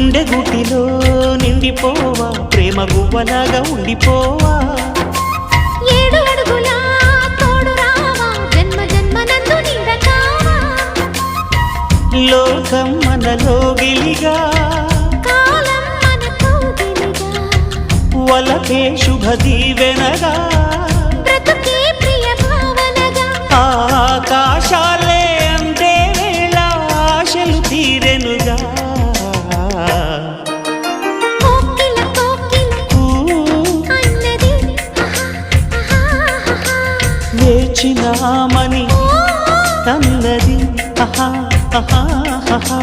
గుండె గుటిలో నిండిపోవా ప్రేమ గువ్వలాగా ఉండిపోవా 7 అడుగుల తోడు రావా జన్మ జన్మనందు నీడకావా లోకం మనలో గిలిగా కాలం మనతో గిలిగా వలకే శుభ దీవెనగా బ్రతుకే ప్రియ భావనగా ఆకాశాలే అందే వేళ ఆశలు తీరెనుగా కోకిల కోకిల అన్నది వేచినామని అన్నది ఆహా ఆహా ఆహా